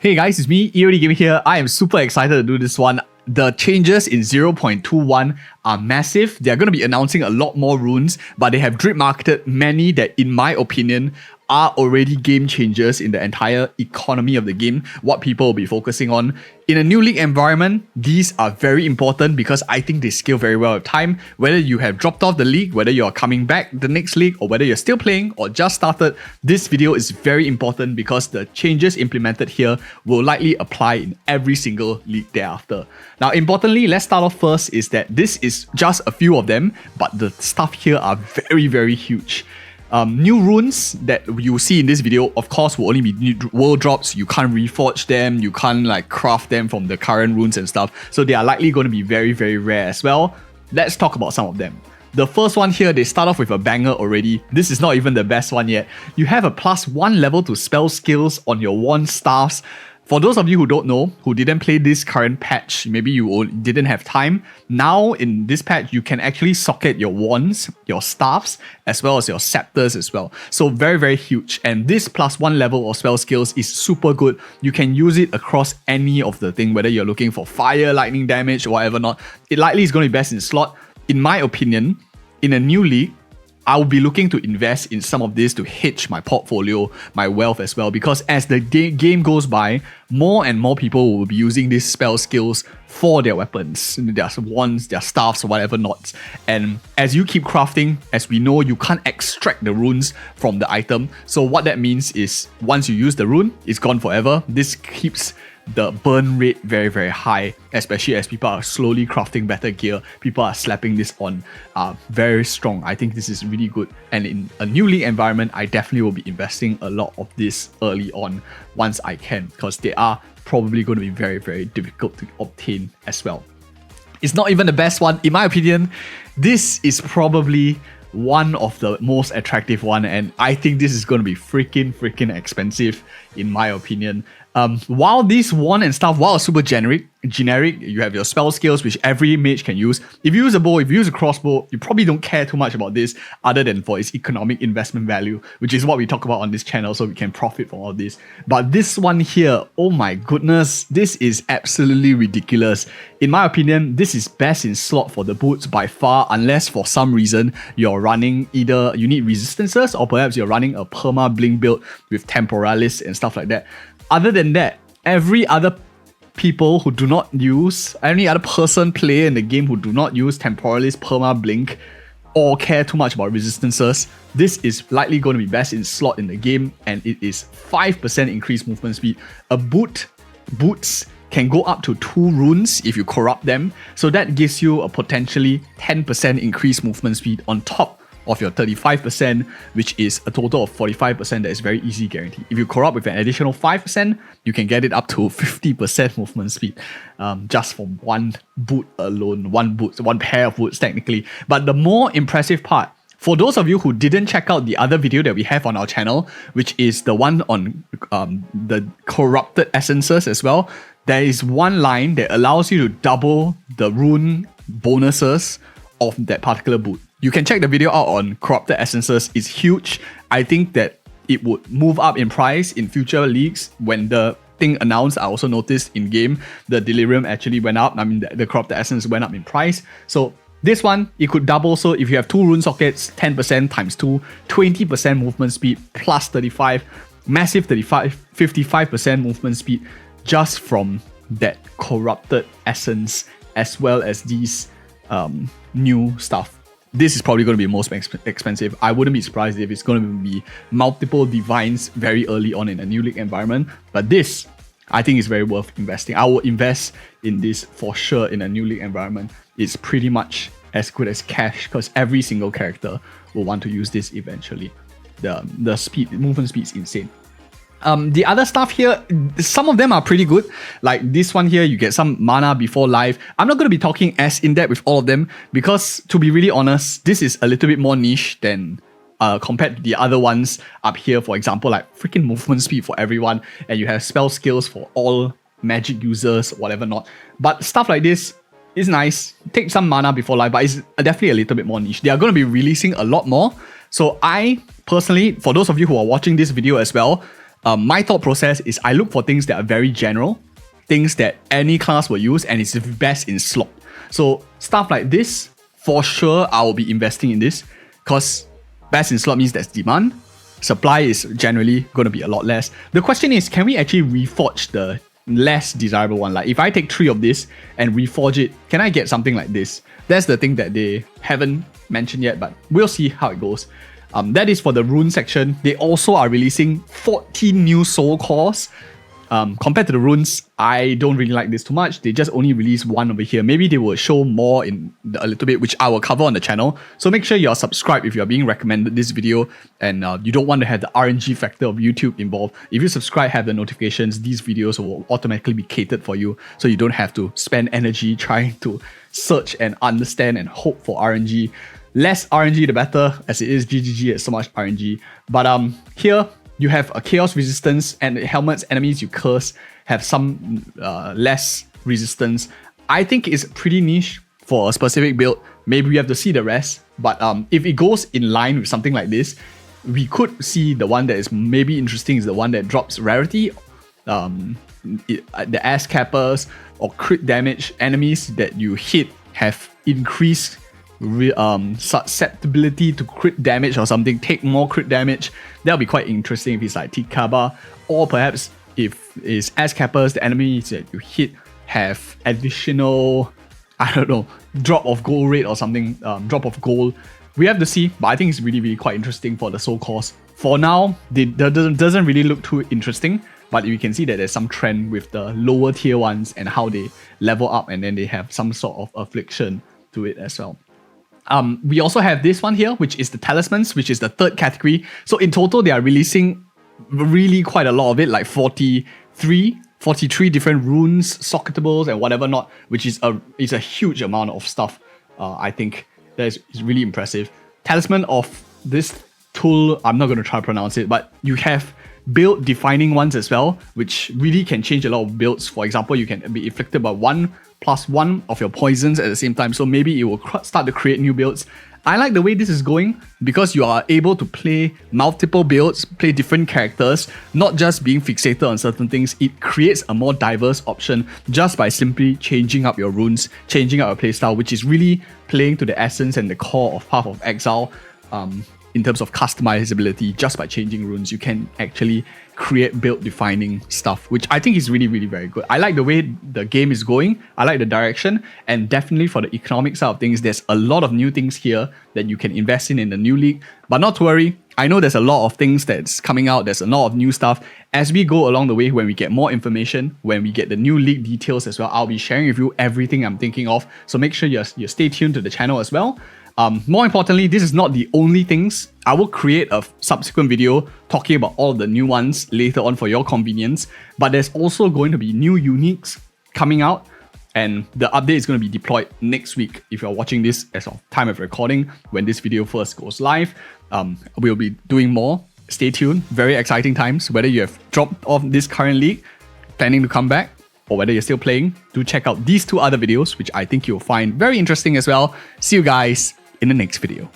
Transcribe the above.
Hey guys, it's me, EODGamerz here. I am super excited to do this one. The changes in 0.21 are massive. They are going to be announcing a lot more runes, but they have drip marketed many that, in my opinion, are already game changers in the entire economy of the game, what people will be focusing on. In a new league environment, these are very important because I think they scale very well with time. Whether you have dropped off the league, whether you are coming back the next league, or whether you're still playing or just started, this video is very important because the changes implemented here will likely apply in every single league thereafter. Now, importantly, let's start off first is that this is just a few of them, but the stuff here are very, very huge. New runes that you see in this video, of course, will only be new world drops. You can't reforge them, you can't like craft them from the current runes and stuff. So they are likely going to be very, very rare as well. Let's talk about some of them. The first one here, they start off with a banger already. This is not even the best one yet. You have a +1 level to spell skills on your wand staffs. For those of you who don't know, who didn't play this current patch, maybe you didn't have time, now in this patch, you can actually socket your wands, your staffs, as well as your scepters as well. So very, very huge. And this +1 level of spell skills is super good. You can use it across any of the thing, whether you're looking for fire, lightning damage, or whatever not. It likely is going to be best in slot. In my opinion, in a new league, I'll be looking to invest in some of this to hedge my portfolio, my wealth as well, because as the game goes by, more and more people will be using these spell skills for their weapons, their wands, their staffs, or whatever not. And as you keep crafting, as we know, you can't extract the runes from the item. So what that means is once you use the rune, it's gone forever. This keeps the burn rate very, very high, especially as people are slowly crafting better gear. People are slapping this on very strong. I think this is really good. And in a new league environment, I definitely will be investing a lot of this early on once I can, because they are probably going to be very, very difficult to obtain as well. It's not even the best one. In my opinion, this is probably one of the most attractive one, and I think this is going to be freaking expensive in my opinion. While these wand and stuff, while super generic, you have your spell skills which every mage can use. If you use a bow, if you use a crossbow, you probably don't care too much about this other than for its economic investment value, which is what we talk about on this channel, so we can profit from all this. But this one here, oh my goodness, this is absolutely ridiculous. In my opinion, this is best in slot for the boots by far, unless for some reason you're running either you need resistances or perhaps you're running a perma blink build with temporalis and stuff like that. Other than that, every other people who do not use, any other person, player in the game who do not use temporalis, perma blink, or care too much about resistances, this is likely going to be best in slot in the game, and it is 5% increased movement speed. Boots can go up to 2 runes if you corrupt them, so that gives you a potentially 10% increased movement speed on top of your 35%, which is a total of 45% that is very easy guaranteed. If you corrupt with an additional 5%, you can get it up to 50% movement speed just from one boot alone, one pair of boots technically. But the more impressive part, for those of you who didn't check out the other video that we have on our channel, which is the one on the corrupted essences as well, there is one line that allows you to double the rune bonuses of that particular boot. You can check the video out on Corrupted Essences. It's huge. I think that it would move up in price in future leagues. When the thing announced, I also noticed in game, the Delirium actually went up. I mean, the Corrupted Essence went up in price. So this one, it could double. So if you have 2 rune sockets, 10% times 2, 20% movement speed plus 35, massive 55% movement speed just from that Corrupted Essence, as well as these new stuff. This is probably going to be most expensive. I wouldn't be surprised if it's going to be multiple divines very early on in a new league environment. But this, I think, is very worth investing. I will invest in this for sure in a new league environment. It's pretty much as good as cash because every single character will want to use this eventually. The movement speed is insane. The other stuff here, some of them are pretty good. Like this one here, you get some mana before life. I'm not going to be talking as in-depth with all of them because, to be really honest, this is a little bit more niche than compared to the other ones up here. For example, like freaking movement speed for everyone, and you have spell skills for all magic users, whatever not. But stuff like this is nice. Take some mana before life, but it's definitely a little bit more niche. They are going to be releasing a lot more. So I personally, for those of you who are watching this video as well, My thought process is I look for things that are very general, things that any class will use, and it's best in slot. So stuff like this, for sure, I will be investing in this because best in slot means there's demand. Supply is generally going to be a lot less. The question is, can we actually reforge the less desirable one? Like if I take 3 of this and reforge it, can I get something like this? That's the thing that they haven't mentioned yet, but we'll see how it goes. That is for the rune section. They also are releasing 14 new soul cores. Compared to the runes, I don't really like this too much. They just only released 1 over here. Maybe they will show more in a little bit, which I will cover on the channel. So make sure you're subscribed if you're being recommended this video and you don't want to have the RNG factor of YouTube involved. If you subscribe, have the notifications, these videos will automatically be catered for you, so you don't have to spend energy trying to search and understand and hope for RNG. Less RNG the better, as it is GGG at so much RNG. But here, you have a chaos resistance, and the helmets enemies you curse have some less resistance. I think it's pretty niche for a specific build. Maybe we have to see the rest, but if it goes in line with something like this, we could see the one that is maybe interesting is the one that drops rarity, the ass cappers or crit damage. Enemies that you hit have increased susceptibility to crit damage or something, take more crit damage. That'll be quite interesting if it's like Tikaba, or perhaps if it's ass cappers, the enemies that you hit have additional, I don't know, drop of gold rate or something, drop of gold. We have to see, but I think it's really quite interesting for the soul cores. For now, it doesn't really look too interesting, but you can see that there's some trend with the lower tier ones and how they level up, and then they have some sort of affliction to it as well. We also have this one here, which is the Talismans, which is the 3rd category. So in total, they are releasing really quite a lot of it, like 43 different runes, Socketables, and whatever not, which is a huge amount of stuff. I think that is really impressive. Talisman of this tool, I'm not going to try to pronounce it, but you have build defining ones as well, which really can change a lot of builds. For example, you can be afflicted by 1+1 of your poisons at the same time, so maybe it will start to create new builds. I like the way this is going because you are able to play multiple builds, play different characters, not just being fixated on certain things. It creates a more diverse option just by simply changing up your runes, changing up your playstyle, which is really playing to the essence and the core of Path of Exile. In terms of customizability, just by changing runes, you can actually create build-defining stuff, which I think is really very good. I like the way the game is going. I like the direction, and definitely for the economic side of things, there's a lot of new things here that you can invest in the new league. But not to worry, I know there's a lot of things that's coming out. There's a lot of new stuff. As we go along the way, when we get more information, when we get the new league details as well, I'll be sharing with you everything I'm thinking of. So make sure you stay tuned to the channel as well. More importantly, this is not the only things. I will create a subsequent video talking about all of the new ones later on for your convenience. But there's also going to be new uniques coming out, and the update is going to be deployed next week. If you're watching this as of time of recording, when this video first goes live, we'll be doing more. Stay tuned. Very exciting times. Whether you have dropped off this current league, planning to come back, or whether you're still playing, do check out these 2 other videos, which I think you'll find very interesting as well. See you guys in the next video.